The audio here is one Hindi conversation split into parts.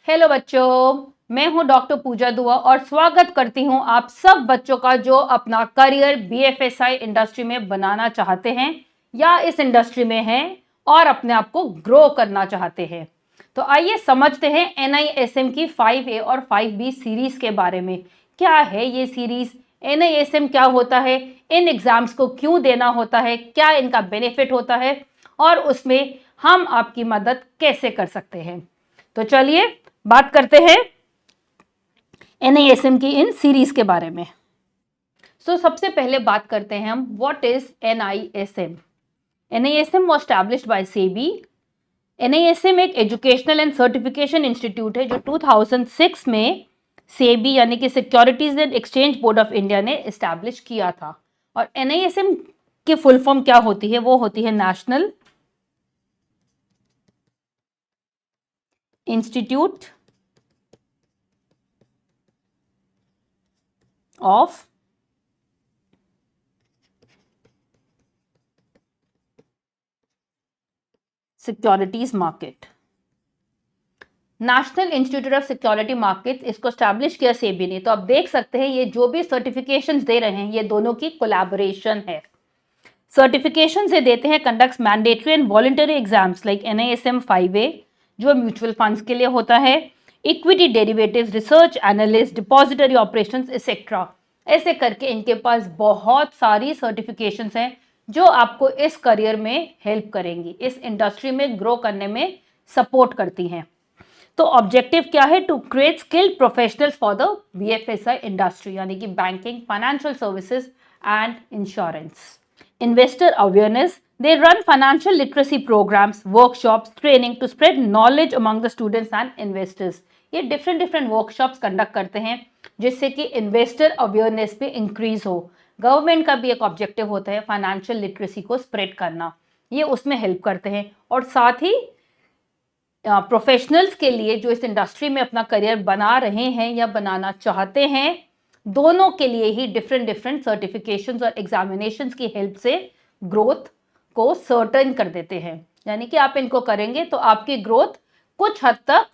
हेलो बच्चों, मैं हूं डॉक्टर पूजा दुआ और स्वागत करती हूं आप सब बच्चों का जो अपना करियर बीएफएसआई इंडस्ट्री में बनाना चाहते हैं या इस इंडस्ट्री में हैं और अपने आप को ग्रो करना चाहते हैं। तो आइए समझते हैं एनआईएसएम की 5A और 5B सीरीज के बारे में। क्या है ये सीरीज, एनआईएसएम क्या होता है, इन एग्जाम्स को क्यों देना होता है, क्या इनका बेनिफिट होता है और उसमें हम आपकी मदद कैसे कर सकते हैं। तो चलिए बात करते हैं एनआईएसएम की इन सीरीज के बारे में। सबसे पहले बात करते हैं हम what is NISM. NISM was established by SEBI. NISM एक एजुकेशनल एंड सर्टिफिकेशन इंस्टीट्यूट है जो 2006 में सेबी यानी कि securities and exchange board of India ने एस्टैब्लिश किया था। और एनआईएसएम की फुल फॉर्म क्या होती है? वो होती है national institute of securities market. National institute of security market इसको स्टैब्लिश किया सेबी ने। तो आप देख सकते हैं ये जो भी सर्टिफिकेशंस दे रहे हैं ये दोनों की कोलैबोरेशन है। सर्टिफिकेशन से देते हैं conducts mandatory and voluntary exams like NISM 5A जो म्यूचुअल फंड्स के लिए होता है, equity derivatives, research analyst, depository operations etcetera. ऐसे करके इनके पास बहुत सारी सर्टिफिकेशंस हैं जो आपको इस करियर में हेल्प करेंगी, इस इंडस्ट्री में ग्रो करने में सपोर्ट करती हैं। तो ऑब्जेक्टिव क्या है? To create skilled professionals for the BFSI industry यानी कि banking, financial services and insurance. Investor awareness, they run financial literacy programs, workshops, training to spread knowledge among the students and investors. ये डिफरेंट वर्कशॉप्स कंडक्ट करते हैं जिससे कि इन्वेस्टर अवेयरनेस पे इंक्रीज हो। गवर्नमेंट का भी एक ऑब्जेक्टिव होता है फाइनेंशियल लिटरेसी को स्प्रेड करना, ये उसमें हेल्प करते हैं। और साथ ही प्रोफेशनल्स के लिए जो इस इंडस्ट्री में अपना करियर बना रहे हैं या बनाना चाहते हैं, दोनों के लिए ही डिफरेंट सर्टिफिकेशंस और एग्जामिनेशंस की हेल्प से ग्रोथ को सर्टेन कर देते हैं। यानी कि आप इनको करेंगे तो आपकी ग्रोथ कुछ हद तक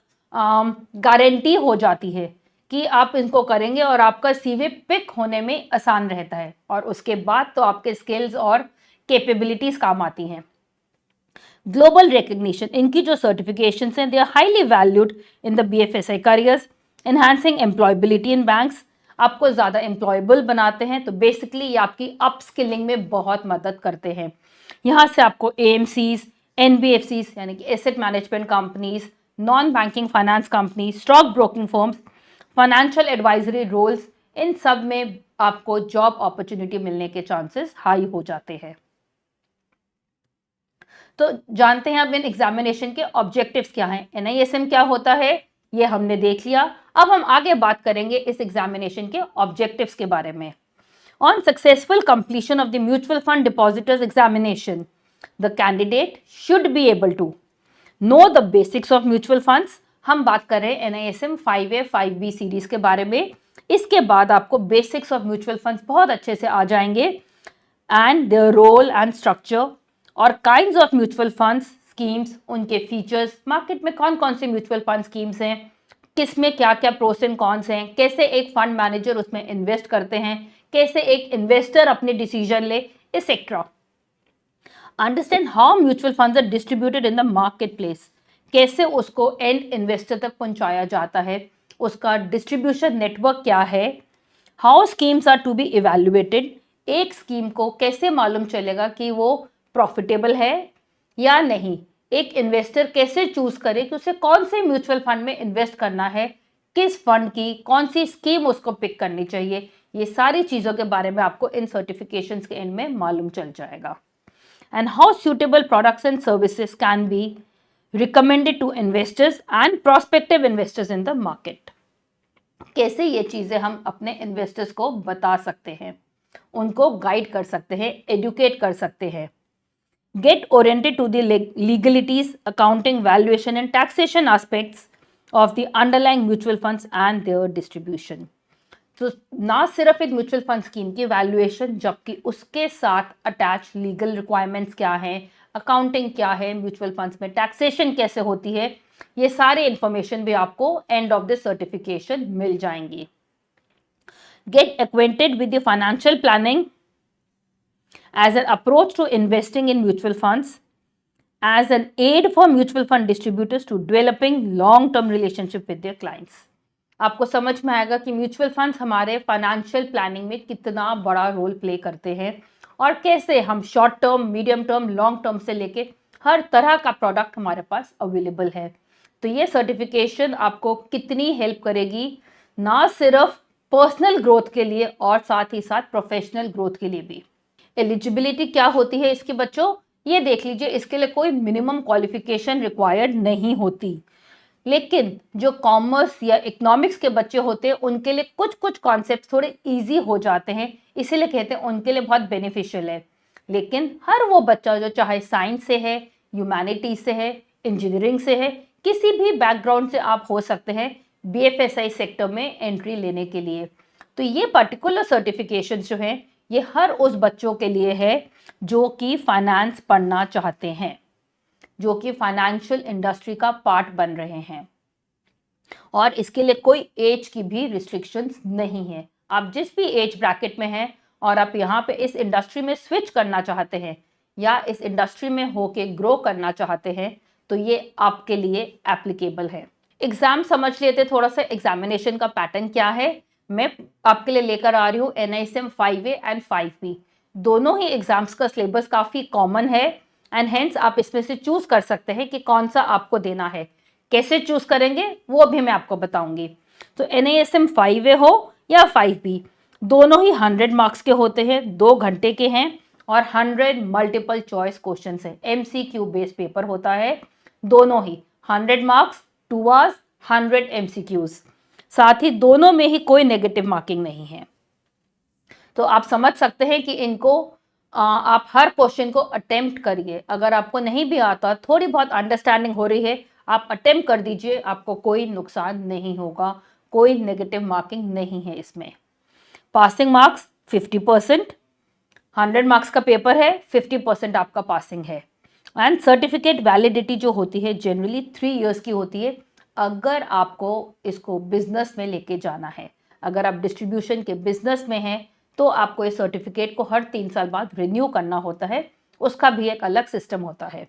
गारंटी हो जाती है कि आप इनको करेंगे और आपका सीवी पिक होने में आसान रहता है और उसके बाद तो आपके स्किल्स और कैपेबिलिटीज काम आती हैं। ग्लोबल रिकग्निशन, इनकी जो सर्टिफिकेशंस हैं they are highly valued in the BFSI careers. Enhancing employability in banks, आपको ज़्यादा एम्प्लॉयबल बनाते हैं। तो बेसिकली ये आपकी अपस्किलिंग में बहुत मदद करते हैं। यहाँ से आपको एएमसीज, एनबीएफसीज यानी कि asset management companies, non banking finance companies, stock broking firms, financial advisory roles, इन सब में आपको जॉब अपॉर्चुनिटी मिलने के चांसेस हाई हो जाते हैं। तो जानते हैं अब इन एग्जामिनेशन के ऑब्जेक्टिव्स क्या हैं। एनआईएसएम क्या होता है ये हमने देख लिया। अब हम आगे बात करेंगे इस एग्जामिनेशन के ऑब्जेक्टिव्स के बारे में। On successful completion of the mutual fund depositors examination, the candidate should be able to know the basics of mutual funds. हम बात कर रहे हैं एनआईएसएम 5A 5B सीरीज के बारे में। इसके बाद आपको बेसिक्स ऑफ म्यूचुअल फंड्स बहुत अच्छे से आ जाएंगे and their role and structure और kinds of mutual funds schemes, उनके फीचर्स, मार्केट में कौन कौन सी म्यूचुअल फंड स्कीम्स हैं, किसमें क्या क्या प्रोस एंड कॉन्स हैं, कैसे एक फंड मैनेजर उसमें इन्वेस्ट करते हैं, कैसे एक इन्वेस्टर अपने डिसीजन ले, etcetera. Understand how mutual funds are distributed in the market place, कैसे उसको एंड इन्वेस्टर तक पहुंचाया जाता है, उसका डिस्ट्रीब्यूशन नेटवर्क क्या है। How schemes are to be evaluated, एक स्कीम को कैसे मालूम चलेगा कि वो प्रॉफिटेबल है या नहीं, एक इन्वेस्टर कैसे चूज करे कि उसे कौन से म्यूचुअल फंड में इन्वेस्ट करना है, किस फंड की कौन सी स्कीम उसको पिक करनी चाहिए। ये सारी चीजों के बारे में आपको इन सर्टिफिकेशंस के एंड में मालूम चल जाएगा। And how suitable products and services can be recommended to investors and prospective investors in the market, कैसे ये चीजें हम अपने इन्वेस्टर्स को बता सकते हैं, उनको गाइड कर सकते हैं, एडुकेट कर सकते हैं। Get oriented to the legalities, accounting, valuation and taxation aspects of the underlying mutual funds and their distribution. तो ना सिर्फ एक म्यूचुअल फंड स्कीम की वैल्यूएशन, जबकि उसके साथ अटैच लीगल रिक्वायरमेंट्स क्या हैं, अकाउंटिंग क्या है म्यूचुअल फंड्स में, टैक्सेशन कैसे होती है, ये सारे इंफॉर्मेशन भी आपको एंड ऑफ द सर्टिफिकेशन मिल जाएंगी। Get acquainted with the financial planning as an approach to investing in mutual funds, as an aid for mutual fund distributors to developing long term relationship with their clients। आपको समझ में आएगा कि म्यूचुअल फंड्स हमारे फाइनेंशियल प्लानिंग में कितना बड़ा रोल प्ले करते हैं और कैसे हम short term, medium term, long term से लेके हर तरह का प्रोडक्ट हमारे पास अवेलेबल है। तो ये सर्टिफिकेशन आपको कितनी हेल्प करेगी, ना सिर्फ पर्सनल ग्रोथ के लिए और साथ ही साथ प्रोफेशनल ग्रोथ के लिए भी। एलिजिबिलिटी क्या होती है इसकी बच्चों, ये देख लीजिए। इसके लिए कोई मिनिमम क्वालिफिकेशन रिक्वायर्ड नहीं होती, लेकिन जो कॉमर्स या इकोनॉमिक्स के बच्चे होते हैं उनके लिए कुछ कुछ कॉन्सेप्ट थोड़े इजी हो जाते हैं, इसीलिए कहते हैं उनके लिए बहुत बेनिफिशियल है। लेकिन हर वो बच्चा जो चाहे साइंस से है, ह्यूमैनिटीज से है, इंजीनियरिंग से है, किसी भी बैकग्राउंड से आप हो सकते हैं BFSI सेक्टर में एंट्री लेने के लिए। तो ये पर्टिकुलर सर्टिफिकेशन जो है ये हर उस बच्चों के लिए है जो कि फाइनेंस पढ़ना चाहते हैं, जो कि फाइनेंशियल इंडस्ट्री का पार्ट बन रहे हैं, और इसके लिए कोई एज की भी रिस्ट्रिक्शंस नहीं है। आप जिस भी एज ब्रैकेट में हैं और आप यहाँ पे इस इंडस्ट्री में स्विच करना चाहते हैं या इस इंडस्ट्री में होके ग्रो करना चाहते हैं तो ये आपके लिए एप्लीकेबल है। एग्जाम समझ लेते थोड़ा सा, एग्जामिनेशन का पैटर्न क्या है। मैं आपके लिए लेकर आ रही हूँ NISM 5A एंड 5B, दोनों ही एग्जाम्स का सिलेबस काफ़ी कॉमन है एंड हेंस आप इसमें से चूज कर सकते हैं कि कौन सा आपको देना है। कैसे चूज करेंगे वो भी मैं आपको बताऊंगी। तो NISM 5A हो या 5B, दोनों ही 100 मार्क्स के होते हैं, 2 घंटे के हैं और 100 मल्टीपल चॉइस क्वेश्चन है। MCQ बेस्ड पेपर होता है, दोनों ही 100 मार्क्स, 2 आवर्स, 100 MCQs, साथ ही दोनों में ही कोई नेगेटिव मार्किंग नहीं है। तो आप समझ सकते हैं कि इनको आप हर क्वेश्चन को अटेम्प्ट करिए। अगर आपको नहीं भी आता, थोड़ी बहुत अंडरस्टैंडिंग हो रही है, आप अटेम्प्ट कर दीजिए, आपको कोई नुकसान नहीं होगा, कोई नेगेटिव मार्किंग नहीं है इसमें। पासिंग मार्क्स 50%, 100 मार्क्स का पेपर है, 50% आपका पासिंग है। एंड सर्टिफिकेट वैलिडिटी जो होती है जनरली 3 इयर्स की होती है, अगर आपको इसको बिजनेस में लेके जाना है। अगर आप डिस्ट्रीब्यूशन के बिजनेस में हैं तो आपको इस सर्टिफिकेट को हर 3 साल बाद रिन्यू करना होता है, उसका भी एक अलग सिस्टम होता है।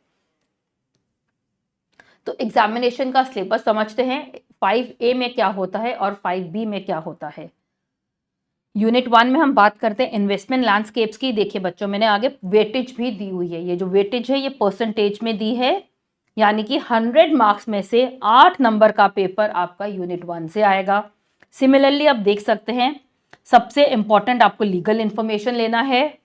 तो एग्जामिनेशन का सिलेबस समझते हैं, 5A में क्या होता है और 5B में क्या होता है। यूनिट 1 में हम बात करते हैं इन्वेस्टमेंट लैंडस्केप्स की। देखिए बच्चों, मैंने आगे वेटेज भी दी हुई है। ये जो वेटेज है ये परसेंटेज में दी है, यानी कि 100 मार्क्स में से 8 नंबर का पेपर आपका यूनिट 1 से आएगा। सिमिलरली आप देख सकते हैं, सबसे इंपॉर्टेंट आपको लीगल इंफॉर्मेशन लेना है,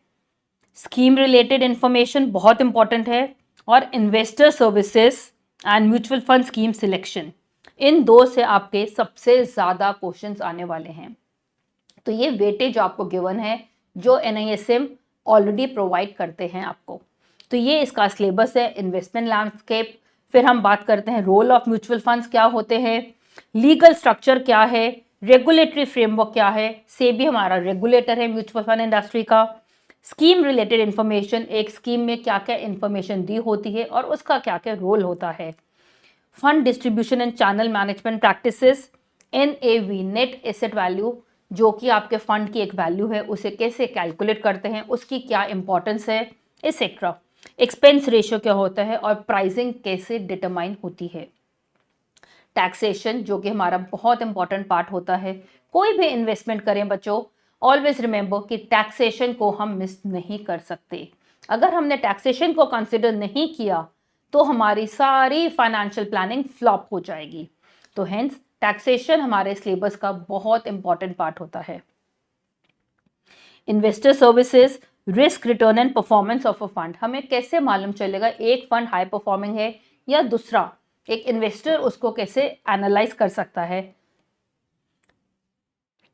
स्कीम रिलेटेड इंफॉर्मेशन बहुत इंपॉर्टेंट है, और investor services and mutual fund scheme selection. इन 2 से आपके सबसे ज़्यादा क्वेश्चंस आने वाले हैं। तो ये वेटेज आपको गिवन है जो NISM ऑलरेडी प्रोवाइड करते हैं आपको। तो ये इसका सिलेबस है, इन्वेस्टमेंट लैंडस्केप। फिर हम बात करते हैं रोल ऑफ म्यूचुअल फंड्स क्या होते हैं, लीगल स्ट्रक्चर क्या है, रेगुलेटरी फ्रेमवर्क क्या है, सेबी हमारा रेगुलेटर है म्यूचुअल फंड इंडस्ट्री का, स्कीम रिलेटेड इंफॉर्मेशन, एक स्कीम में क्या क्या इंफॉर्मेशन दी होती है और उसका क्या क्या रोल होता है, fund distribution and channel management practices, NAV net asset value, जो कि आपके फंड की एक वैल्यू है, उसे कैसे कैलकुलेट करते हैं, उसकी क्या इंपॉर्टेंस है, एक्सेट्रा। एक्सपेंस रेशियो क्या होता है और प्राइसिंग कैसे डिटरमाइन होती है। टैक्सेशन, जो कि हमारा बहुत इंपॉर्टेंट पार्ट होता है। कोई भी इन्वेस्टमेंट करें बच्चों, ऑलवेज रिमेंबर कि टैक्सेशन को हम मिस नहीं कर सकते। अगर हमने टैक्सेशन को कंसिडर नहीं किया तो हमारी सारी फाइनेंशियल प्लानिंग फ्लॉप हो जाएगी। तो हेंस टैक्सेशन हमारे सिलेबस का बहुत इंपॉर्टेंट पार्ट होता है। Investor services, risk return and performance of a fund. हमें कैसे मालूम चलेगा एक फंड हाई परफॉर्मिंग है या दूसरा, एक इन्वेस्टर उसको कैसे एनालाइज कर सकता है।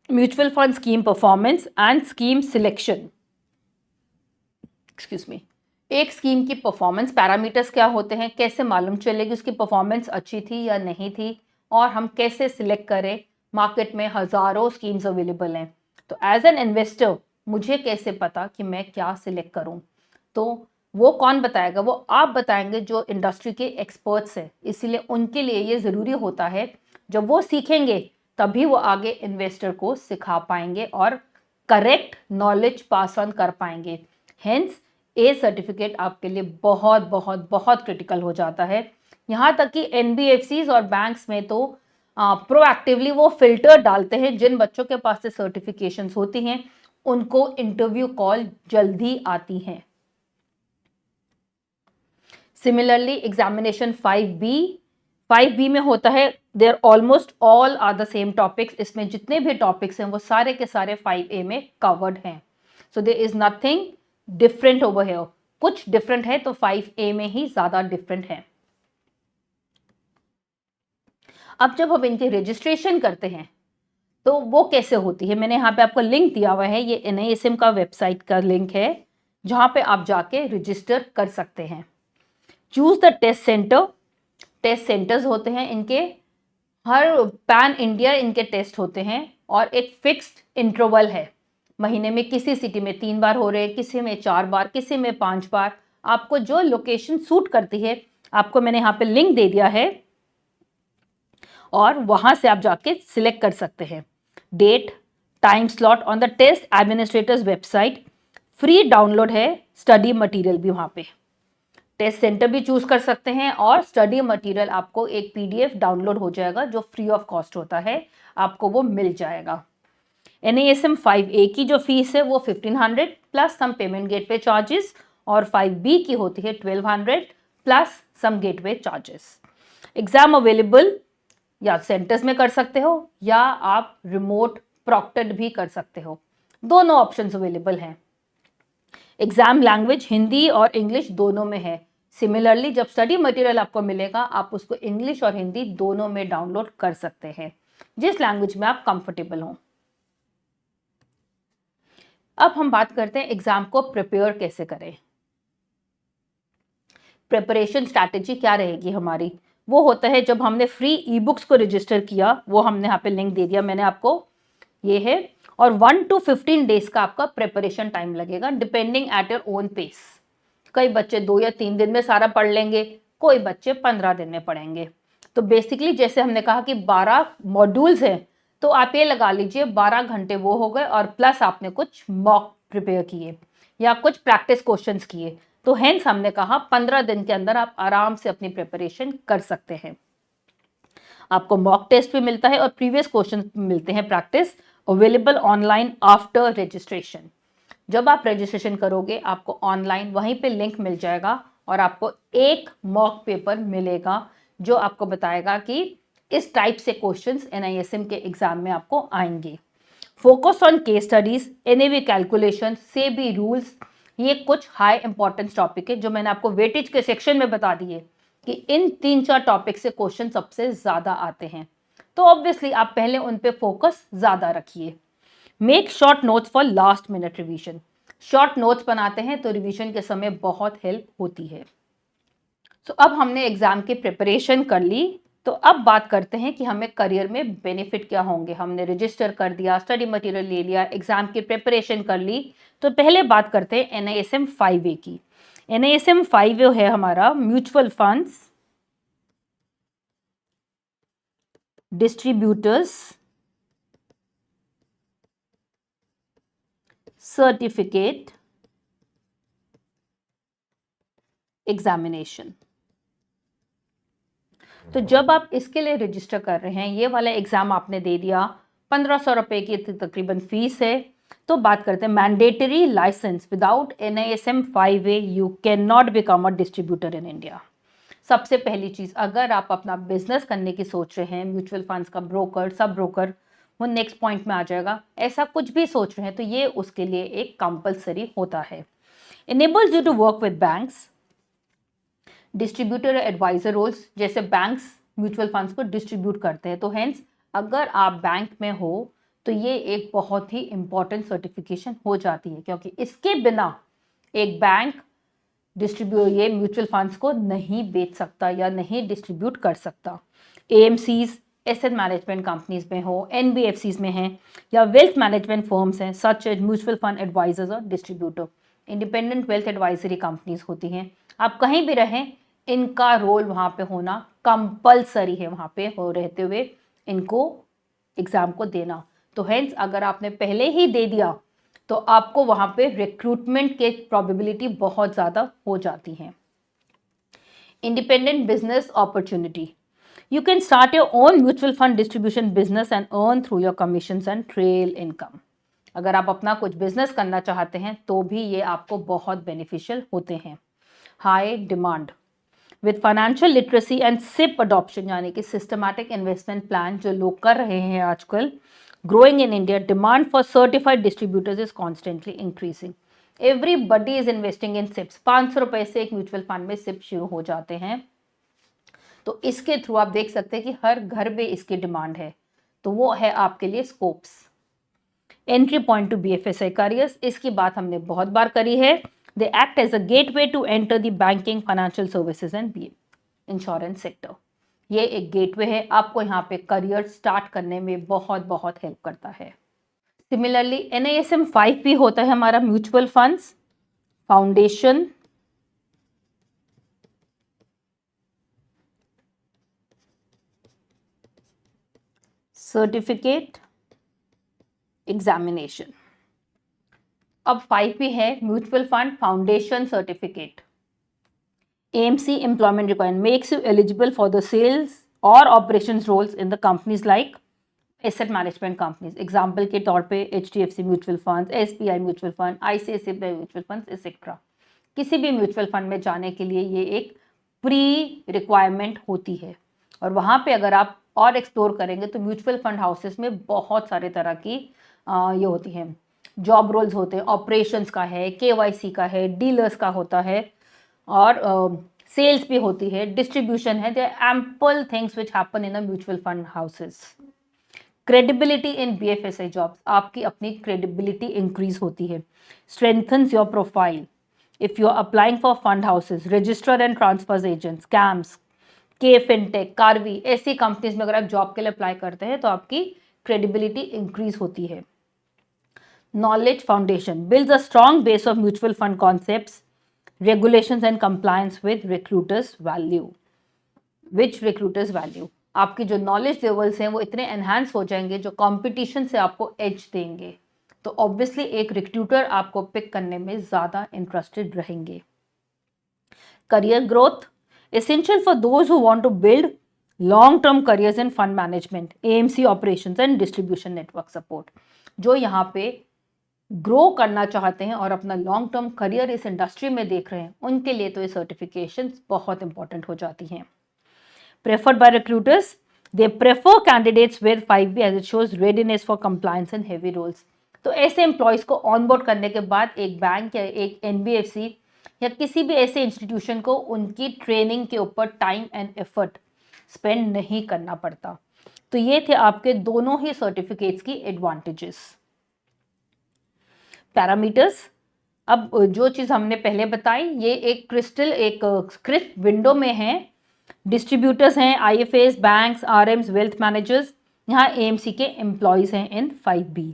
Mutual fund scheme performance and scheme selection, excuse me. एक स्कीम की परफॉर्मेंस पैरामीटर्स क्या होते हैं, कैसे मालूम चलेगी उसकी परफॉर्मेंस अच्छी थी या नहीं थी, और हम कैसे सिलेक्ट करें। मार्केट में हजारों स्कीम्स अवेलेबल हैं, तो एज एन इन्वेस्टर मुझे कैसे पता कि मैं क्या सिलेक्ट करूं। तो वो कौन बताएगा? वो आप बताएंगे जो इंडस्ट्री के एक्सपर्ट्स हैं। इसीलिए उनके लिए ये ज़रूरी होता है, जब वो सीखेंगे तभी वो आगे इन्वेस्टर को सिखा पाएंगे और करेक्ट नॉलेज पास ऑन कर पाएंगे। हेंस ए सर्टिफिकेट आपके लिए बहुत बहुत बहुत क्रिटिकल हो जाता है। यहाँ तक कि एनबीएफसीज और बैंक्स में तो प्रोएक्टिवली वो फिल्टर डालते हैं, जिन बच्चों के पास से सर्टिफिकेशंस होती हैं उनको इंटरव्यू कॉल जल्दी आती हैं। सिमिलरली एग्जामिनेशन 5B में होता है, there almost all are the same topics. इसमें जितने भी टॉपिक्स हैं वो सारे के सारे 5A में कवर्ड हैं। So there is nothing different over here. कुछ डिफरेंट है तो 5A में ही ज्यादा डिफरेंट है। अब जब हम इनके रजिस्ट्रेशन करते हैं तो वो कैसे होती है, मैंने यहाँ पे आपको लिंक दिया हुआ है, ये NISM का वेबसाइट का लिंक है जहाँ पे आप जाके रजिस्टर कर सकते हैं। Choose the test centre. Test centres होते हैं इनके, हर पैन इंडिया इनके टेस्ट होते हैं और एक फिक्स्ड इंटरवल है। महीने में किसी सिटी में 3 बार हो रहे हैं, किसी में 4 बार, किसी में 5 बार। आपको जो लोकेशन सूट करती है, आपको मैंने यहाँ पे लिंक दे दिया है और वहां से आप जाके सिलेक्ट कर सकते हैं date, time slot on the test administrators website. Free download है स्टडी मटेरियल भी वहां पे। टेस्ट सेंटर भी चूज कर सकते हैं और स्टडी मटेरियल आपको एक PDF डाउनलोड हो जाएगा जो फ्री ऑफ कॉस्ट होता है, आपको वो मिल जाएगा। NISM 5A की जो फीस है वो 1500 प्लस सम पेमेंट गेटवे चार्जेस और 5B की होती है 1200 प्लस सम गेटवे चार्जेस। एग्जाम अवेलेबल या सेंटर्स में कर सकते हो या आप रिमोट प्रॉक्टेड भी कर सकते हो, दोनों ऑप्शंस अवेलेबल हैं। एग्जाम लैंग्वेज हिंदी और इंग्लिश दोनों में है। सिमिलरली जब स्टडी मटेरियल आपको मिलेगा आप उसको इंग्लिश और हिंदी दोनों में डाउनलोड कर सकते हैं, जिस लैंग्वेज में आप कंफर्टेबल हो। अब हम बात करते हैं एग्जाम को प्रिपेयर कैसे करें। प्रिपरेशन स्ट्रैटेजी क्या रहेगी हमारी, वो होता है जब हमने फ्री ई-बुक्स को रजिस्टर किया, वो हमने यहाँ पे लिंक दे दिया मैंने आपको, ये है। और 1 to 15 डेज का आपका प्रिपरेशन टाइम लगेगा depending at your own pace. कई बच्चे 2 या 3 दिन में सारा पढ़ लेंगे, कोई बच्चे 15 दिन में पढ़ेंगे। तो बेसिकली जैसे हमने कहा कि 12 मॉड्यूल्स हैं, तो आप ये लगा लीजिए 12 घंटे वो हो गए और प्लस आपने कुछ मॉक प्रिपेयर किए या कुछ प्रैक्टिस क्वेश्चंस किए। तो हेंस हमने कहा 15 दिन के अंदर आप आराम से अपनी प्रिपरेशन कर सकते हैं। आपको मॉक टेस्ट भी मिलता है और प्रीवियस क्वेश्चन मिलते हैं practice, available online after registration. जब आप रजिस्ट्रेशन करोगे आपको ऑनलाइन वहीं पे लिंक मिल जाएगा और आपको एक मॉक पेपर मिलेगा जो आपको बताएगा कि इस टाइप से क्वेश्चंस NISM के एग्जाम में आपको आएंगे। Focus on case studies, NAV calculation, SEBI rules, ये कुछ हाई इंपॉर्टेंस टॉपिक है जो मैंने आपको वेटेज के सेक्शन में बता दिए कि इन 3-4 टॉपिक से क्वेश्चन सबसे ज्यादा आते हैं। तो ऑब्वियसली आप पहले उन पे फोकस ज्यादा रखिए। Make short notes for last minute revision. Short notes बनाते हैं तो रिवीजन के समय बहुत हेल्प होती है। तो अब हमने एग्जाम की प्रिपरेशन कर ली, तो अब बात करते हैं कि हमें करियर में बेनिफिट क्या होंगे। हमने रजिस्टर कर दिया, स्टडी मटेरियल ले लिया, एग्जाम की प्रिपरेशन कर ली, तो पहले बात करते हैं NISM 5A की। NISM 5A है हमारा mutual funds, distributors, certificate, examination. तो जब आप इसके लिए रजिस्टर कर रहे हैं, ये वाला एग्जाम आपने दे दिया, 1500 रुपए की तकरीबन फीस है। तो बात करते हैं mandatory licence. Without NISM 5A you can not become a distributor in India. सबसे पहली चीज, अगर आप अपना बिजनेस करने की सोच रहे हैं, म्यूचुअल फंड्स का ब्रोकर, सब ब्रोकर, वो नेक्स्ट पॉइंट में आ जाएगा, ऐसा कुछ भी सोच रहे हैं तो ये उसके लिए एक कंपलसरी होता है। Enables you to work with banks, distributor advisor roles, जैसे बैंक्स म्यूचुअल फंड्स को डिस्ट्रीब्यूट करते हैं, तो हेंस अगर आप बैंक में हो तो ये एक बहुत ही इंपॉर्टेंट सर्टिफिकेशन हो जाती है, क्योंकि इसके बिना एक बैंक ये म्यूचुअल फंड्स को नहीं बेच सकता या नहीं डिस्ट्रीब्यूट कर सकता। AMCs, एसेट मैनेजमेंट कंपनीज में हो, NBFCs में हैं या वेल्थ मैनेजमेंट फर्म्स हैं such as mutual fund advisors और distributor, independent wealth advisory companies होती हैं। आप कहीं भी रहें, इनका रोल वहाँ पे होना कंपलसरी है, वहाँ पे हो रहते हुए इनको एग्ज़ाम को देना। तो हेंस अगर आपने पहले ही दे दिया तो आपको वहाँ पे रिक्रूटमेंट के प्रोबेबिलिटी बहुत ज़्यादा हो जाती हैं। Independent business opportunity, you can start your own mutual fund distribution business and earn through your commissions and trail income. अगर आप अपना कुछ बिजनेस करना चाहते हैं तो भी ये आपको बहुत बेनिफिशियल होते हैं। High demand, with financial literacy and SIP adoption यानी कि सिस्टमैटिक इन्वेस्टमेंट प्लान जो लोग कर रहे हैं आजकल, growing in India, demand for certified distributors is constantly increasing. Everybody is investing in SIPs. 500 रुपए से एक म्यूचुअल फंड में सिप शुरू हो जाते हैं, तो इसके थ्रू आप देख सकते हैं कि हर घर में इसकी डिमांड है। तो वो है आपके लिए scopes. Entry point to BFSI careers, इसकी बात हमने बहुत बार करी है। They act as a gateway to enter the banking, financial services and insurance sector. ये एक गेटवे है, आपको यहाँ पे करियर स्टार्ट करने में बहुत बहुत हेल्प करता है। सिमिलरली NISM 5 भी होता है हमारा mutual funds, foundation, certificate, examination. अब 5 भी है mutual fund foundation certificate. AMC employment requirement makes you eligible for the sales और operations roles in the companies like asset management companies. Example के तौर पे HDFC mutual fund, SBI mutual fund, ICICI mutual fund etcetera. किसी भी म्यूचुअल फंड में जाने के लिए ये एक प्री रिक्वायरमेंट होती है। और वहाँ पे अगर आप और एक्सप्लोर करेंगे तो म्यूचुअल फंड हाउसेस में बहुत सारे तरह की ये होती हैं, जॉब रोल्स होते हैं। ऑपरेशंस का है, KYC का है, डीलर्स का होता है और सेल्स भी होती है, डिस्ट्रीब्यूशन है। There are ample things which happen in a mutual fund houses. Credibility in BFSI jobs, आपकी अपनी क्रेडिबिलिटी इंक्रीज होती है। Strengthens your profile if you are applying for fund houses, registered and transfer agents, CAMS, KFintech, Karvy, ऐसी कंपनीज में अगर आप जॉब के लिए अप्लाई करते हैं तो आपकी क्रेडिबिलिटी इंक्रीज होती है। Knowledge foundation builds a strong base of mutual fund concepts, regulations and compliance with recruiters value, which recruiters value। आपकी जो नॉलेज लेवल्स हैं वो इतने एनहांस हो जाएंगे जो कंपटीशन से आपको एज देंगे। तो ऑब्वियसली एक रिक्रूटर आपको पिक करने में ज़्यादा इंटरेस्टेड रहेंगे। Career growth, essential for those who want to build long-term careers in fund management, AMC operations and distribution network support। जो यहाँ पे ग्रो करना चाहते हैं और अपना लॉन्ग टर्म करियर इस इंडस्ट्री में देख रहे हैं, उनके लिए तो ये सर्टिफिकेशंस बहुत इंपॉर्टेंट हो जाती हैं। Preferred by recruiters, they prefer candidates with 5B as it shows readiness for compliance and heavy roles. तो ऐसे एम्प्लॉयज़ को ऑनबोर्ड करने के बाद एक बैंक या एक NBFC या किसी भी ऐसे इंस्टीट्यूशन को उनकी ट्रेनिंग के ऊपर टाइम एंड एफर्ट स्पेंड नहीं करना पड़ता। तो ये थे आपके दोनों ही सर्टिफिकेट्स की एडवांटेजेस। पैरामीटर्स, अब जो चीज़ हमने पहले बताई ये एक क्रिस्प विंडो में है। डिस्ट्रीब्यूटर्स हैं IFAs, banks, RMs, wealth managers. यहाँ AMC के एम्प्लॉयज़ हैं in 5B।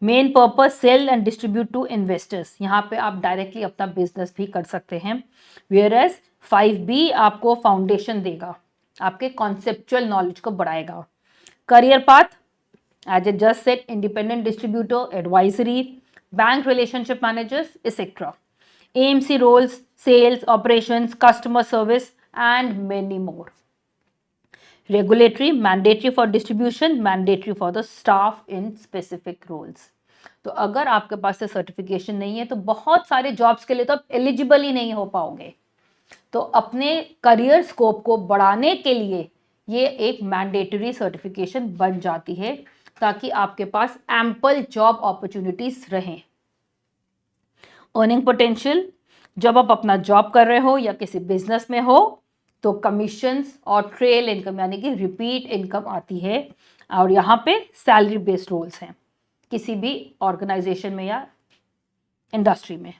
Main purpose sale and distribute to investors, यहाँ पे आप डायरेक्टली अपना बिजनेस भी कर सकते हैं। वेयर एज 5B आपको फाउंडेशन देगा, आपके कॉन्सेप्चुअल नॉलेज को बढ़ाएगा। Career path, as a just set, independent distributor, advisory, bank relationship managers etcetera. AMC roles, sales, operations, customer service and many more. Regulatory, mandatory for distribution, mandatory for the staff in specific roles। तो अगर आपके पास से सर्टिफिकेशन नहीं है तो बहुत सारे जॉब्स के लिए तो आप एलिजिबल ही नहीं हो पाओगे। तो अपने करियर स्कोप को बढ़ाने के लिए ये एक मैंडेटरी सर्टिफिकेशन बन जाती है ताकि आपके पास एम्पल जॉब अपॉर्चुनिटीज रहें। अर्निंग पोटेंशियल, जब आप अपना जॉब कर रहे हो या किसी बिजनेस में हो तो कमीशंस और ट्रेल इनकम यानी कि रिपीट इनकम आती है और यहाँ पे सैलरी बेस्ड रोल्स हैं किसी भी ऑर्गेनाइजेशन में या इंडस्ट्री में।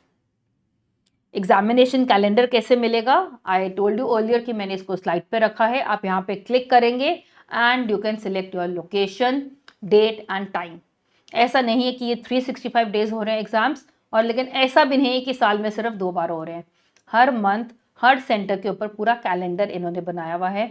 एग्जामिनेशन कैलेंडर कैसे मिलेगा? आई टोल्ड यू अर्लियर कि मैंने इसको स्लाइड पे रखा है। आप यहाँ पे क्लिक करेंगे and you can select your location, date and time. ऐसा नहीं है कि ये 365 डेज हो रहे हैं एग्जाम्स, और लेकिन ऐसा भी नहीं है कि साल में सिर्फ 2 बार हो रहे हैं, हर मंथ हर सेंटर के ऊपर पूरा कैलेंडर इन्होंने बनाया हुआ है।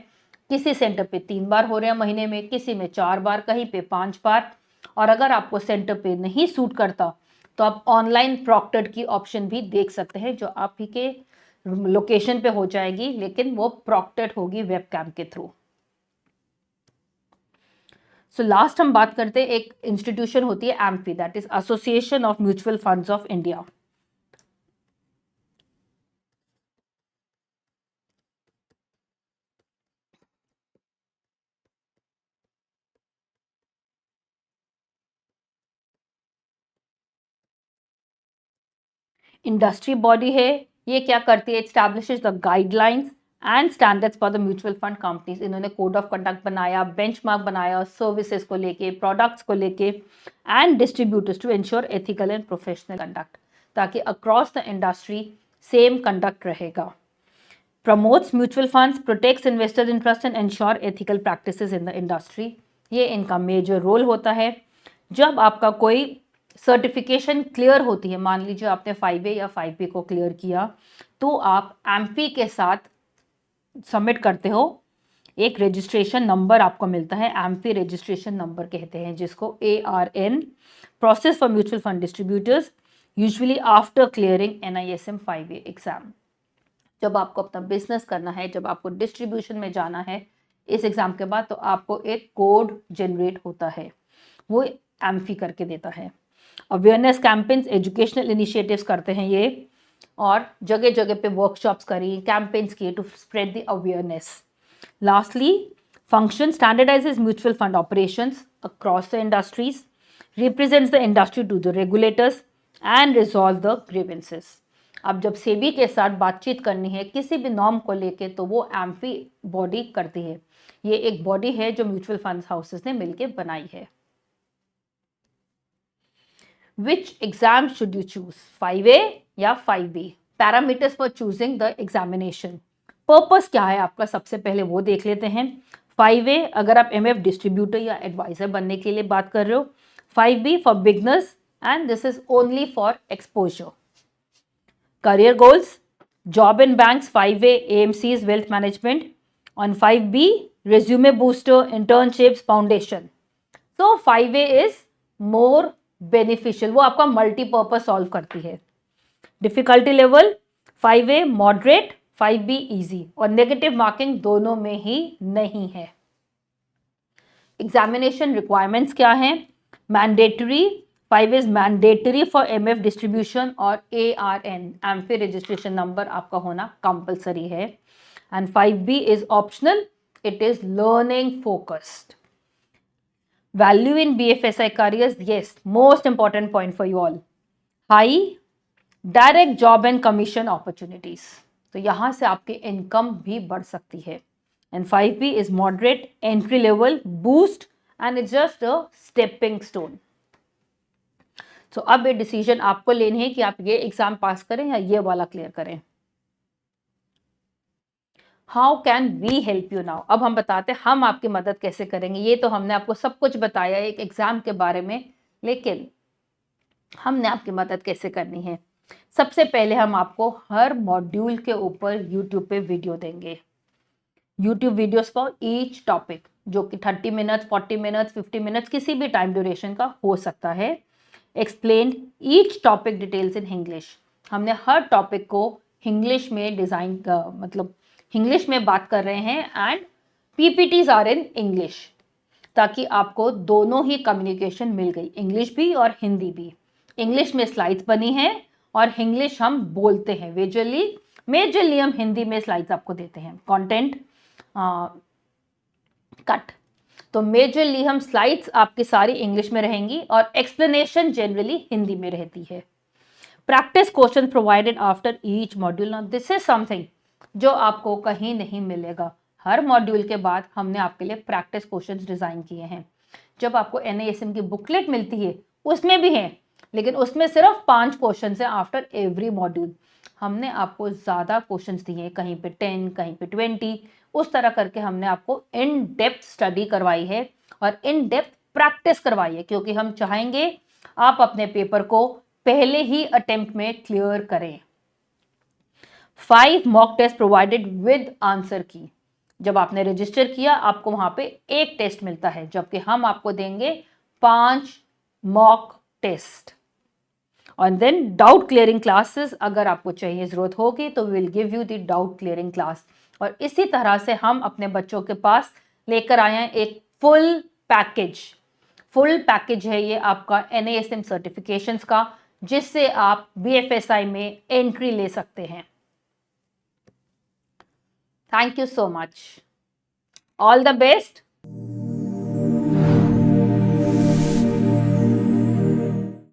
किसी सेंटर पे 3 बार हो रहे हैं महीने में, किसी में 4 बार, कहीं पे 5 बार। और अगर आपको सेंटर पे नहीं सूट करता तो आप ऑनलाइन प्रॉक्टेड की ऑप्शन भी देख सकते हैं, जो आप ही के लोकेशन पे हो जाएगी, लेकिन वो प्रॉक्टेड होगी वेबकैम के थ्रू। सो लास्ट हम बात करते हैं, एक इंस्टीट्यूशन होती है AMFI, that is association of mutual funds of India. Industry body है, ये क्या करती है, establishes the guidelines and standards for the mutual fund companies. इन्होंने कोड ऑफ कंडक्ट बनाया, बेंचमार्क बनाया सर्विसेज को लेके, प्रोडक्ट्स को लेके and distributors to ensure ethical and professional conduct, ताकि across the industry same conduct रहेगा। Promotes mutual funds, protects investors interest and ensure ethical practices in the industry. ये इनका मेजर रोल होता है। जब आपका कोई सर्टिफिकेशन क्लियर होती है, मान लीजिए आपने 5A या 5B को क्लियर किया, तो आप एमपी के साथ सबमिट करते हो, एक रजिस्ट्रेशन नंबर आपको मिलता है, एमपी रजिस्ट्रेशन नंबर कहते हैं जिसको, ARN, process for mutual fund distributors, usually after clearing NISM 5A exam. जब आपको अपना बिजनेस करना है, जब आपको डिस्ट्रीब्यूशन में जाना है इस एग्जाम के बाद, तो आपको एक कोड जनरेट होता है, वो एम्फी करके देता है। अवेयरनेस कैंपेन्स, एजुकेशनल इनिशिएटिव्स करते हैं ये, और जगह जगह पे वर्कशॉप्स करी, कैंपेन्स किए to spread the awareness. Lastly, function standardises mutual fund operations across the industries, represents the industry to the regulators and resolve the grievances. अब जब सेबी के साथ बातचीत करनी है किसी भी नॉर्म को लेके, तो वो एम्फी बॉडी करती है। ये एक बॉडी है जो म्यूचुअल फंड हाउसेस ने मिलकर बनाई है। Which exam should you choose, 5A या 5B? Parameters for choosing the examination. Purpose क्या है आपका, सबसे पहले वो देख लेते हैं। 5A अगर आप MF डिस्ट्रीब्यूटर या एडवाइजर बनने के लिए बात कर रहे हो, 5B for beginners and this is only for exposure. Career goals, job in banks, 5A AMC's wealth management, on 5B resume booster, internships, foundation. तो 5A इज मोर बेनिफिशियल, वो आपका मल्टीपर्पज सॉल्व करती है। Difficulty level 5A moderate, 5B easy, और नेगेटिव मार्किंग दोनों में ही नहीं है। एग्जामिनेशन रिक्वायरमेंट्स क्या हैं? Mandatory, 5A is mandatory for MF distribution, और ARN एम्फी रजिस्ट्रेशन नंबर आपका होना कंपलसरी है। And 5B is optional, it is learning focused. Value in BFSI careers, yes, most important point for you all. High direct job and commission opportunities. तो यहाँ से आपकी इनकम भी बढ़ सकती है। And 5B is moderate, entry level, boost, and it's just a stepping stone. So अब ये डिसीजन आपको लेनी है कि आप ये एग्जाम पास करें या ये वाला क्लियर करें। How can we help you now? अब हम बताते हैं हम आपकी मदद कैसे करेंगे। ये तो हमने आपको सब कुछ बताया एक एग्जाम के बारे में, लेकिन हमने आपकी मदद कैसे करनी है। सबसे पहले हम आपको हर मॉड्यूल के ऊपर यूट्यूब पे वीडियो देंगे, YouTube videos for each topic, जो कि 30 मिनट्स, 40 मिनट्स, 50 मिनट्स, किसी भी टाइम ड्यूरेशन का हो सकता है। Explain each topic details in English. हमने हर टॉपिक को इंग्लिश में डिज़ाइन, मतलब इंग्लिश में बात कर रहे हैं, and PPTs are in English, ताकि आपको दोनों ही कम्युनिकेशन मिल गई, इंग्लिश भी और हिंदी भी। इंग्लिश में स्लाइड्स बनी हैं और इंग्लिश हम बोलते हैं विजुअली, मेजरली हम हिंदी में स्लाइड्स आपको देते हैं, कंटेंट कट। तो मेजरली हम स्लाइड्स आपकी सारी इंग्लिश में रहेंगी और एक्सप्लेनेशन जनरली हिंदी में रहती है। Practice question provided after each module. Now this is something जो आपको कहीं नहीं मिलेगा। हर मॉड्यूल के बाद हमने आपके लिए प्रैक्टिस क्वेश्चंस डिजाइन किए हैं। जब आपको NISM की बुकलेट मिलती है उसमें भी हैं, लेकिन उसमें सिर्फ 5 क्वेश्चन है आफ्टर एवरी मॉड्यूल। हमने आपको ज़्यादा क्वेश्चंस दिए हैं, कहीं पे 10, कहीं पे 20, उस तरह करके हमने आपको इन डेप्थ स्टडी करवाई है और इन डेप्थ प्रैक्टिस करवाई है, क्योंकि हम चाहेंगे आप अपने पेपर को पहले ही अटेम्प्ट में क्लियर करें। 5 mock test provided with answer key. जब आपने रजिस्टर किया आपको वहां पे एक टेस्ट मिलता है, जबकि हम आपको देंगे 5 मॉक टेस्ट। और देन डाउट क्लियरिंग क्लासेस, अगर आपको चाहिए जरूरत होगी तो will give you the doubt clearing class. और इसी तरह से हम अपने बच्चों के पास लेकर आए हैं एक फुल पैकेज है ये आपका NASM सर्टिफिकेशंस का, जिससे आप BFSI में एंट्री ले सकते हैं। Thank you so much, all the best.